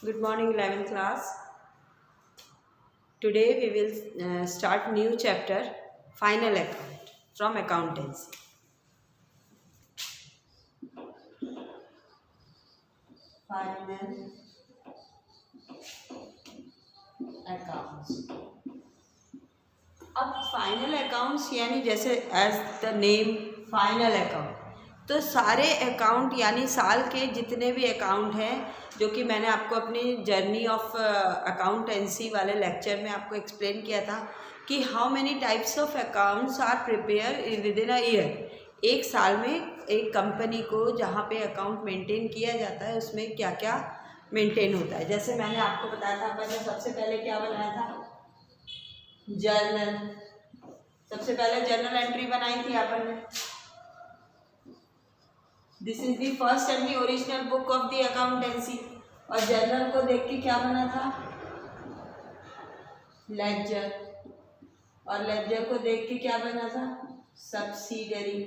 Good morning, 11th class. Today we will start new chapter, final account from accountancy. Final accounts. अब final accounts यानी जैसे as the name final account, तो सारे account यानी साल के जितने भी अकाउंट हैं, जो कि मैंने आपको अपनी जर्नी ऑफ अकाउंटेंसी वाले लेक्चर में आपको एक्सप्लेन किया था कि how many types of accounts are prepare within a year. एक साल में एक कंपनी को जहाँ पे अकाउंट मेंटेन किया जाता है उसमें क्या क्या मेंटेन होता है। जैसे मैंने आपको बताया था, अपन ने सबसे पहले क्या बनाया था, जर्नल। सबसे पहले जर्नल एंट्री बनाई थी अपन ने। This is the first and the original book of the accountancy. और जर्नल को देख के क्या बना था, लेजर। और लेजर को देख के क्या बना था, सब्सिडरी।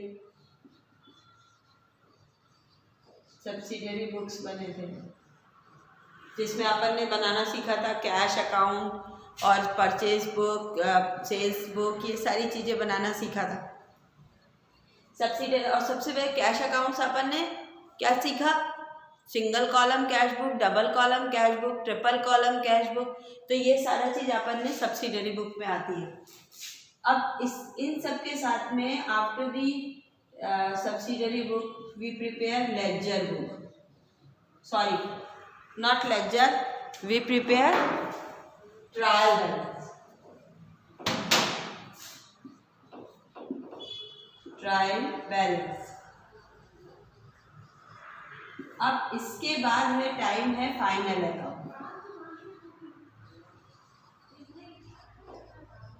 सब्सिडरी बुक्स बने थे, जिसमें अपन ने बनाना सीखा था कैश अकाउंट और परचेज बुक, सेल्स बुक, ये सारी चीज़ें बनाना सीखा था सब्सिडरी। और सबसे पहले कैश अकाउंट्स अपन ने क्या सीखा, single column cash book, double column cash book, triple column cash book. तो ये सारा चीज़ अपन ने सब्सिडरी बुक में आती है। अब इन सब के साथ में after the subsidiary book we prepare ledger book, sorry not ledger, we prepare trial balance. Trial balance. अब इसके बाद है टाइम है फाइनल अकाउंट।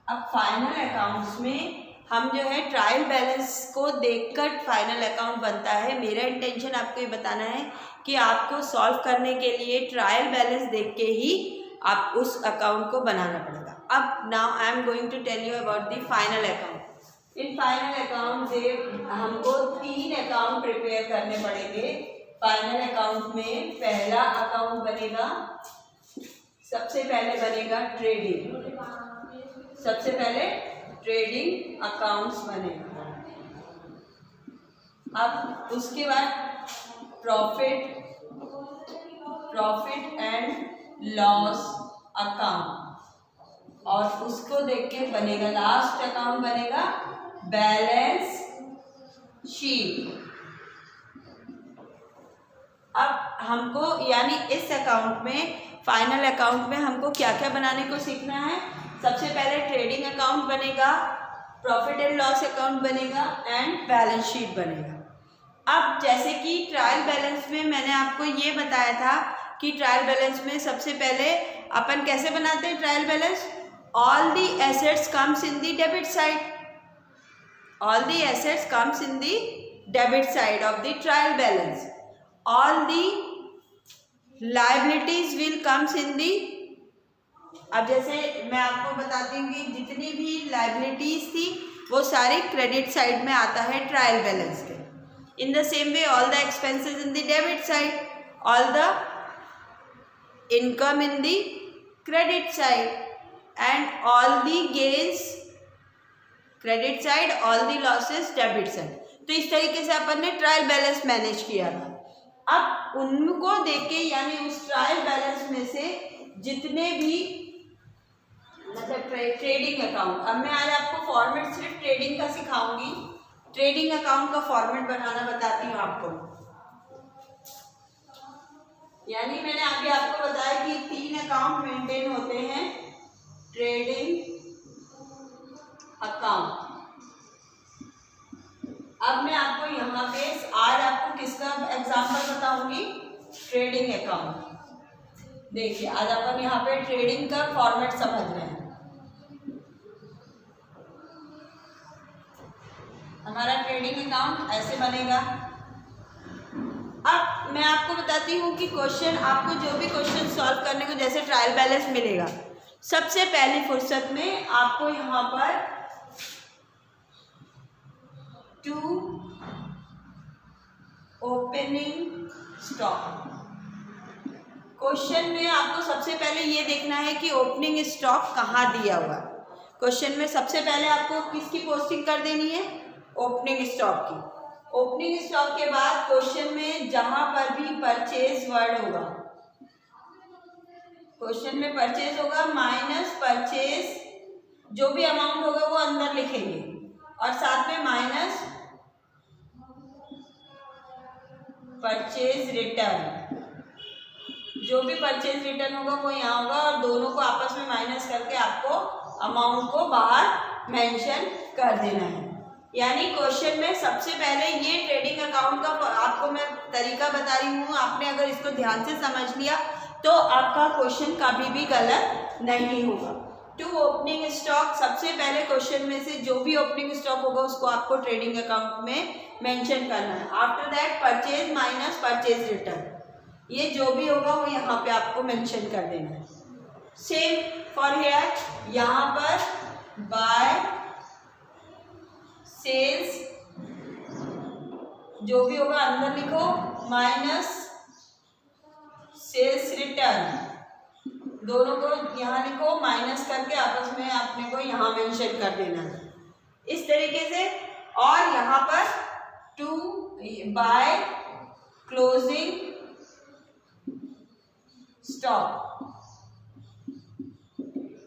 अब फाइनल अकाउंट्स में हम जो है ट्रायल बैलेंस को देखकर फाइनल अकाउंट बनता है। मेरा इंटेंशन आपको ये बताना है कि आपको सॉल्व करने के लिए ट्रायल बैलेंस देख के ही आप उस अकाउंट को बनाना पड़ेगा। अब now I am going to tell you about the final account. इन फाइनल अकाउंट से हमको 3 अकाउंट प्रिपेयर करने पड़ेंगे। फाइनल अकाउंट में पहला अकाउंट बनेगा, सबसे पहले बनेगा ट्रेडिंग। सबसे पहले ट्रेडिंग अकाउंट्स बनेगा। अब उसके बाद प्रॉफिट एंड लॉस अकाउंट, और उसको देख के बनेगा लास्ट अकाउंट बनेगा बैलेंस शीट। अब हमको यानी इस अकाउंट में, फाइनल अकाउंट में हमको क्या क्या बनाने को सीखना है। सबसे पहले ट्रेडिंग अकाउंट बनेगा, प्रॉफिट एंड लॉस अकाउंट बनेगा एंड बैलेंस शीट बनेगा। अब जैसे कि ट्रायल बैलेंस में मैंने आपको ये बताया था कि ट्रायल बैलेंस में सबसे पहले अपन कैसे बनाते हैं trial balance, all the assets comes in the debit side. All the assets comes in the debit side of the trial balance. All the liabilities will comes in the. अब जैसे मैं आपको बताती हूँ कि जितनी भी लायबिलिटीज थी वो सारी क्रेडिट साइड में आता है ट्रायल बैलेंस के। In the same way all the expenses in the debit side, all the income in the credit side and all the gains credit side, all the losses debit side. तो इस तरीके से अपन ने trial balance manage किया था। अब उनको देख के यानी उस ट्रायल बैलेंस में से जितने भी मतलब ट्रेडिंग अकाउंट, अब मैं आज आपको फॉर्मेट सिर्फ ट्रेडिंग का सिखाऊंगी। ट्रेडिंग अकाउंट का फॉर्मेट बनाना बताती हूँ आपको। यानी मैंने अभी आपको बताया कि 3 अकाउंट मेंटेन होते हैं ट्रेडिंग अकाउंट। अब मैं आपको यहाँ पे आज आपको किसका एग्जांपल बताऊंगी, ट्रेडिंग अकाउंट। देखिए आज अपन यहाँ पे ट्रेडिंग का फॉर्मेट समझ रहे हैं। हमारा ट्रेडिंग अकाउंट ऐसे बनेगा। अब मैं आपको बताती हूँ कि क्वेश्चन, आपको जो भी क्वेश्चन सॉल्व करने को जैसे ट्रायल बैलेंस मिलेगा, सबसे पहली फुर्सत में आपको यहाँ पर टू ओपनिंग स्टॉक क्वेश्चन में आपको सबसे पहले ये देखना है कि ओपनिंग स्टॉक कहाँ दिया हुआ। क्वेश्चन में सबसे पहले आपको किसकी पोस्टिंग कर देनी है, ओपनिंग स्टॉक की। ओपनिंग स्टॉक के बाद क्वेश्चन में जहां पर भी परचेज वर्ड होगा, क्वेश्चन में परचेज होगा माइनस परचेज, जो भी अमाउंट होगा वो अंदर लिखेंगे और साथ में माइनस परचेज रिटर्न, जो भी परचेज रिटर्न होगा वो यहाँ होगा और दोनों को आपस में माइनस करके आपको अमाउंट को बाहर मेंशन कर देना है। यानी क्वेश्चन में सबसे पहले ये ट्रेडिंग अकाउंट का आपको मैं तरीका बता रही हूँ, आपने अगर इसको ध्यान से समझ लिया तो आपका क्वेश्चन कभी भी गलत नहीं होगा। टू ओपनिंग स्टॉक, सबसे पहले क्वेश्चन में से जो भी ओपनिंग स्टॉक होगा उसको आपको ट्रेडिंग अकाउंट में मेंशन करना है। After that purchase minus purchase return, ये जो भी होगा वो यहाँ पे आपको मेंशन कर देना है। सेम फॉर हियर, यहाँ पर बाय सेल्स जो भी होगा अंदर लिखो, माइनस सेल्स रिटर्न, दोनों को यहाँ लिखो, माइनस करके आपस में आपने को यहाँ मेंशन कर देना है इस तरीके से। और यहाँ पर टू बाय क्लोजिंग स्टॉक,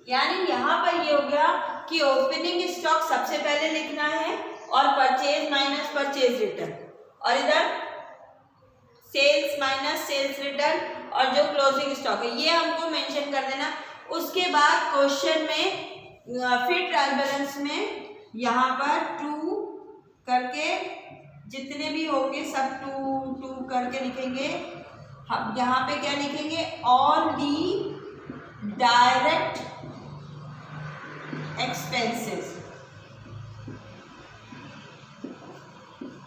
यानी यहाँ पर ये हो गया कि ओपनिंग स्टॉक सबसे पहले लिखना है और परचेज माइनस परचेज रिटर्न, और इधर सेल्स माइनस सेल्स रिटर्न और जो क्लोजिंग स्टॉक है ये हमको मेंशन कर देना। उसके बाद क्वेश्चन में फिर ट्रायल बैलेंस में यहाँ पर टू करके जितने भी होंगे सब टू टू करके लिखेंगे। हम यहाँ पे क्या लिखेंगे, ऑल दी डायरेक्ट एक्सपेंसेस,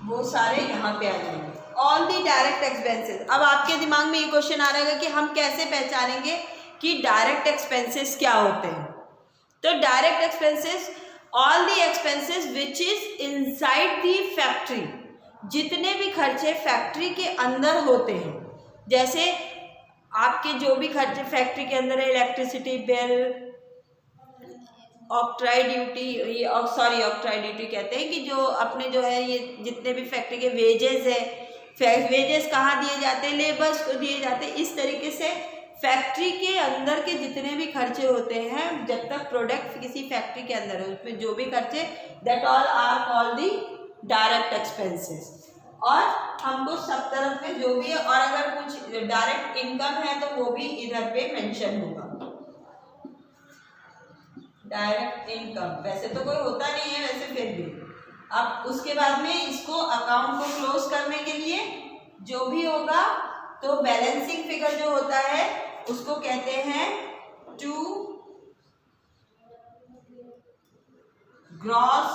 वो सारे यहाँ पे आ जाएंगे, ऑल दी डायरेक्ट एक्सपेंसेस। अब आपके दिमाग में ये क्वेश्चन आ रहेगा कि हम कैसे पहचानेंगे कि डायरेक्ट एक्सपेंसेस क्या होते हैं। तो direct expenses, all the expenses which is inside the factory, जितने भी खर्चे फैक्ट्री के अंदर होते हैं, जैसे आपके जो भी खर्चे फैक्ट्री के अंदर है, इलेक्ट्रिसिटी बिल, ऑक्ट्राई ड्यूटी, ये ऑक्ट्राई ड्यूटी कहते हैं कि जो अपने जो है ये जितने भी फैक्ट्री के वेजेस है, वेजेस कहाँ दिए जाते हैं, लेबर्स को दिए जाते हैं। इस तरीके से फैक्ट्री के अंदर के जितने भी खर्चे होते हैं, जब तक प्रोडक्ट किसी फैक्ट्री के अंदर है उसमें जो भी खर्चे, that all are called the direct expenses. और हमको सब तरफ में जो भी है, और अगर कुछ डायरेक्ट इनकम है तो वो भी इधर पे मेंशन होगा, डायरेक्ट इनकम। वैसे तो कोई होता नहीं है वैसे, फिर भी अब उसके बाद में इसको अकाउंट को क्लोज करने के लिए जो भी होगा तो बैलेंसिंग फिगर जो होता है उसको कहते हैं टू ग्रॉस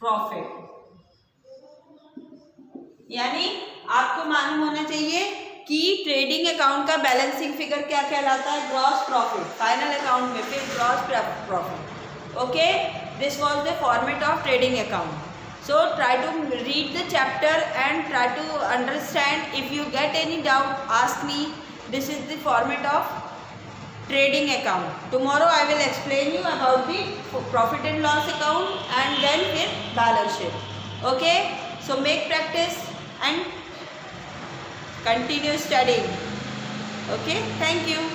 प्रॉफिट। यानी आपको मालूम होना चाहिए कि ट्रेडिंग अकाउंट का बैलेंसिंग फिगर क्या कहलाता है, ग्रॉस प्रॉफिट। फाइनल अकाउंट में फिर gross profit. Okay, this was the format of trading account. So try to read the chapter and try to understand. If you get any doubt, ask me. This is the format of trading account. Tomorrow I will explain you about the profit and loss account and then with balance sheet. Okay, so make practice and continue studying. Okay, thank you.